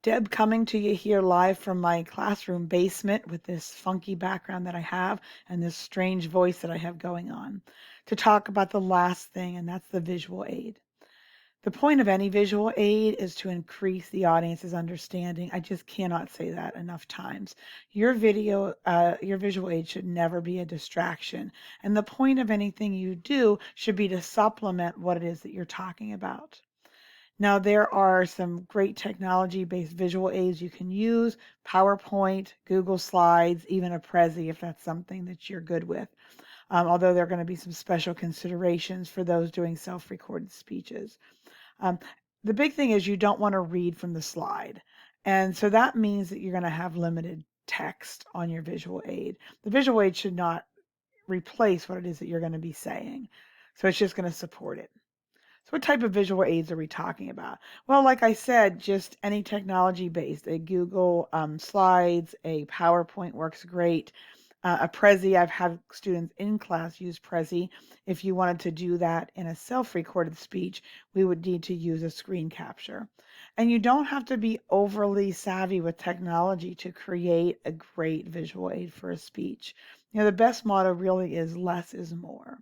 Deb coming to you here live from my classroom basement with this funky background that I have and this strange voice that I have going on to talk about the last thing, and that's the visual aid. The point of any visual aid is to increase the audience's understanding. I just cannot say that enough times. Your visual aid should never be a distraction. And the point of anything you do should be to supplement what it is that you're talking about. Now, there are some great technology-based visual aids you can use, PowerPoint, Google Slides, even a Prezi if that's something that you're good with. Although there are going to be some special considerations for those doing self-recorded speeches. Um, the big thing is you don't want to read from the slide. And so that means that you're going to have limited text on your visual aid. The visual aid should not replace what it is that you're going to be saying. So it's just going to support it. So what type of visual aids are we talking about? Well, like I said, just any technology based. A Google Slides, a PowerPoint works great. A Prezi, I've had students in class use Prezi. If you wanted to do that in a self-recorded speech, we would need to use a screen capture. And you don't have to be overly savvy with technology to create a great visual aid for a speech. The best motto really is less is more.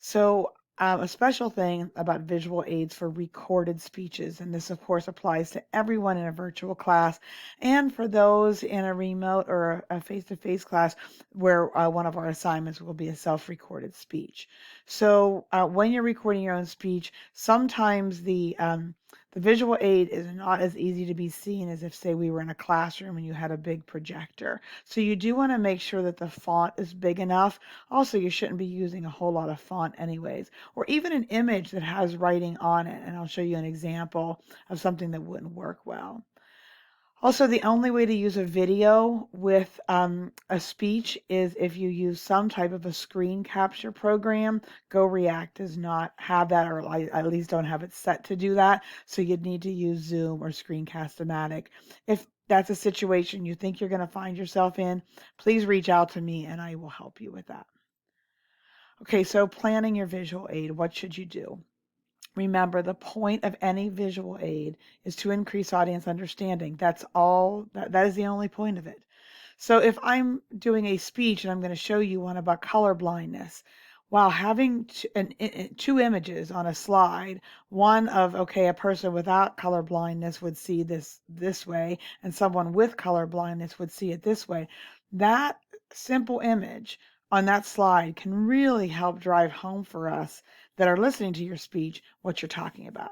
So, a special thing about visual aids for recorded speeches, and this, of course, applies to everyone in a virtual class and for those in a remote or a face-to-face class where one of our assignments will be a self-recorded speech. So, when you're recording your own speech, sometimes the visual aid is not as easy to be seen as if, say, we were in a classroom and you had a big projector. So you do want to make sure that the font is big enough. Also, you shouldn't be using a whole lot of font anyways, or even an image that has writing on it. And I'll show you an example of something that wouldn't work well. Also, the only way to use a video with a speech is if you use some type of a screen capture program. GoReact does not have that, or I at least don't have it set to do that. So you'd need to use Zoom or Screencast-O-Matic. If that's a situation you think you're going to find yourself in, please reach out to me and I will help you with that. Okay, so planning your visual aid, what should you do? Remember, the point of any visual aid is to increase audience understanding. That's all, that is the only point of it. So if I'm doing a speech and I'm going to show you one about color blindness, while having two images on a slide, one of, okay, a person without color blindness would see this way, and someone with color blindness would see it this way, that simple image on that slide can really help drive home for us that are listening to your speech what you're talking about.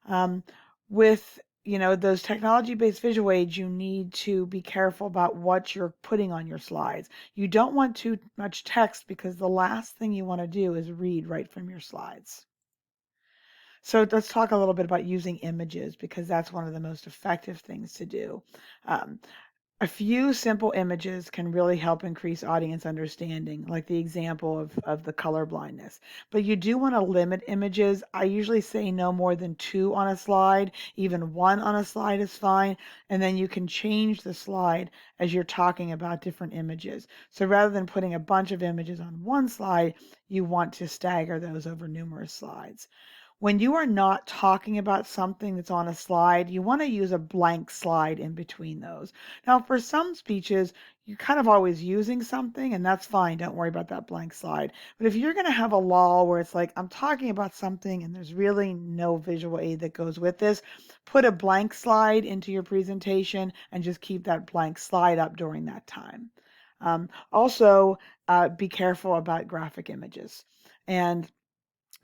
Um, with those technology-based visual aids, you need to be careful about what you're putting on your slides. You don't want too much text because the last thing you want to do is read right from your slides. So let's talk a little bit about using images because that's one of the most effective things to do. Um, a few simple images can really help increase audience understanding, like the example of the color blindness. But you do want to limit images. I usually say no more than two on a slide. Even one on a slide is fine. And then you can change the slide as you're talking about different images. So rather than putting a bunch of images on one slide, you want to stagger those over numerous slides. When you are not talking about something that's on a slide, you want to use a blank slide in between those. Now, for some speeches, you're kind of always using something, and that's fine. Don't worry about that blank slide. But if you're going to have a lull where it's like, I'm talking about something and there's really no visual aid that goes with this, put a blank slide into your presentation and just keep that blank slide up during that time. Also, be careful about graphic images. And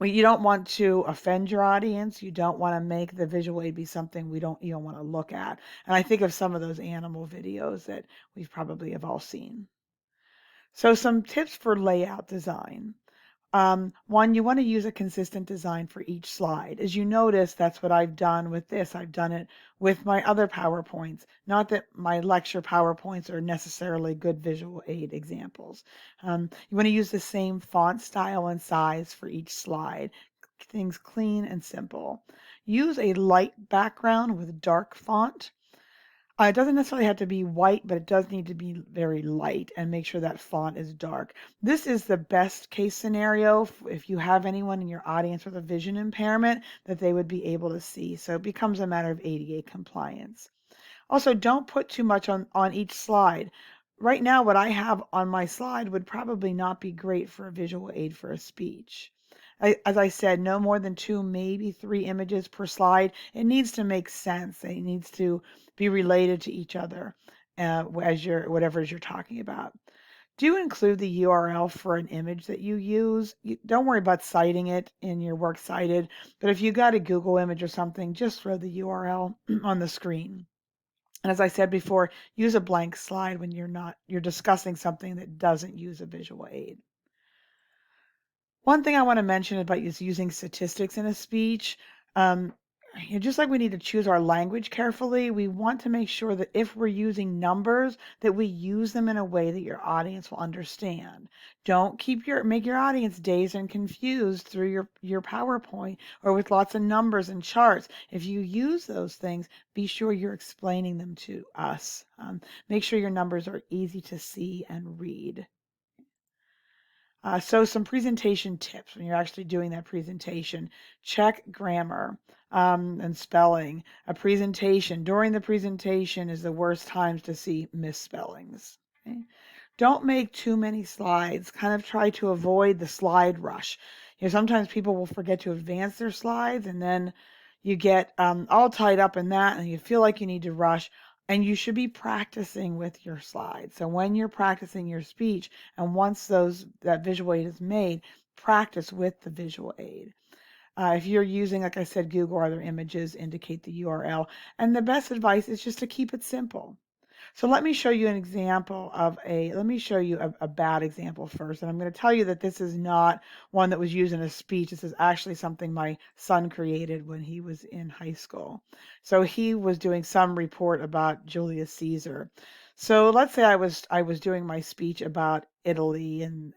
you don't want to offend your audience. You don't want to make the visual aid be something you don't want to look at. And I think of some of those animal videos that we've probably have all seen. So some tips for layout design. One, you want to use a consistent design for each slide. As you notice, that's what I've done with this. I've done it with my other PowerPoints. Not that my lecture PowerPoints are necessarily good visual aid examples. You want to use the same font style and size for each slide. Things clean and simple. Use a light background with dark font. It doesn't necessarily have to be white, but it does need to be very light and make sure that font is dark. This is the best case scenario if you have anyone in your audience with a vision impairment that they would be able to see. So it becomes a matter of ADA compliance. Also, don't put too much on each slide. Right now, what I have on my slide would probably not be great for a visual aid for a speech. As I said, no more than two, maybe three images per slide. It needs to make sense. It needs to be related to each other as whatever it is you're talking about. Do include the URL for an image that you use. Don't worry about citing it in your works cited, but if you got a Google image or something, just throw the URL on the screen. And as I said before, use a blank slide when you're discussing something that doesn't use a visual aid. One thing I want to mention about is using statistics in a speech. Um, just like we need to choose our language carefully, we want to make sure that if we're using numbers, that we use them in a way that your audience will understand. Don't make your audience dazed and confused through your PowerPoint or with lots of numbers and charts. If you use those things, be sure you're explaining them to us. Make sure your numbers are easy to see and read. So some presentation tips when you're actually doing that presentation. Check grammar and spelling. A presentation, during the presentation is the worst times to see misspellings. Okay? Don't make too many slides. Kind of try to avoid the slide rush. Sometimes people will forget to advance their slides and then you get all tied up in that and you feel like you need to rush. And you should be practicing with your slides. So when you're practicing your speech and once that visual aid is made, practice with the visual aid. If you're using, like I said, Google or other images, indicate the URL. And the best advice is just to keep it simple. So let me show you an example let me show you a bad example first. And I'm going to tell you that this is not one that was used in a speech. This is actually something my son created when he was in high school. So he was doing some report about Julius Caesar. So let's say I was doing my speech about Italy and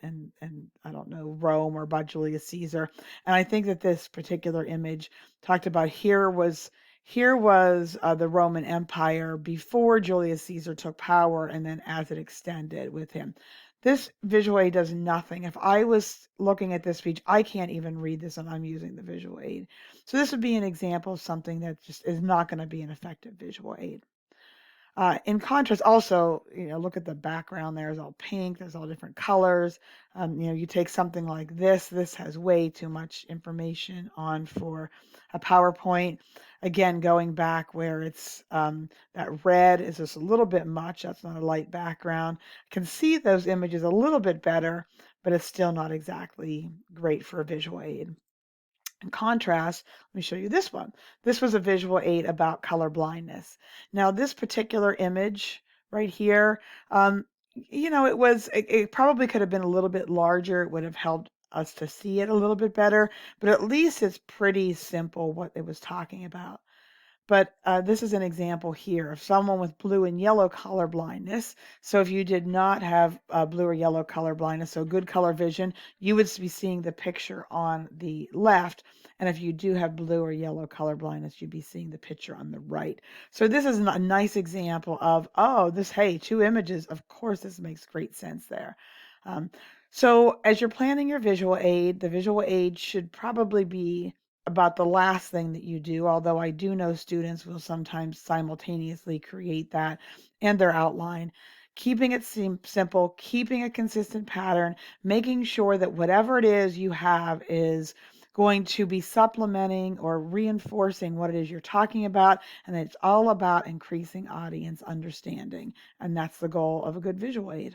I don't know, Rome or about Julius Caesar. And I think that this particular image talked about here was the Roman Empire before Julius Caesar took power and then as it extended with him. This visual aid does nothing. If I was looking at this speech, I can't even read this and I'm using the visual aid. So this would be an example of something that just is not going to be an effective visual aid. In contrast, also, look at the background there. It's all pink. There's all different colors. You take something like this. This has way too much information on for a PowerPoint. Again, going back where it's that red is just a little bit much. That's not a light background. I can see those images a little bit better, but it's still not exactly great for a visual aid. In contrast, let me show you this one. This was a visual aid about color blindness. Now, this particular image right here, it probably could have been a little bit larger. It would have helped us to see it a little bit better, but at least it's pretty simple what it was talking about. But this is an example here of someone with blue and yellow color blindness. So if you did not have blue or yellow color blindness, so good color vision, you would be seeing the picture on the left. And if you do have blue or yellow color blindness, you'd be seeing the picture on the right. So this is a nice example of, hey, two images. Of course, this makes great sense there. Um, so as you're planning your visual aid, the visual aid should probably be about the last thing that you do, although I do know students will sometimes simultaneously create that and their outline. Keeping it simple, keeping a consistent pattern, making sure that whatever it is you have is going to be supplementing or reinforcing what it is you're talking about, and it's all about increasing audience understanding. And that's the goal of a good visual aid.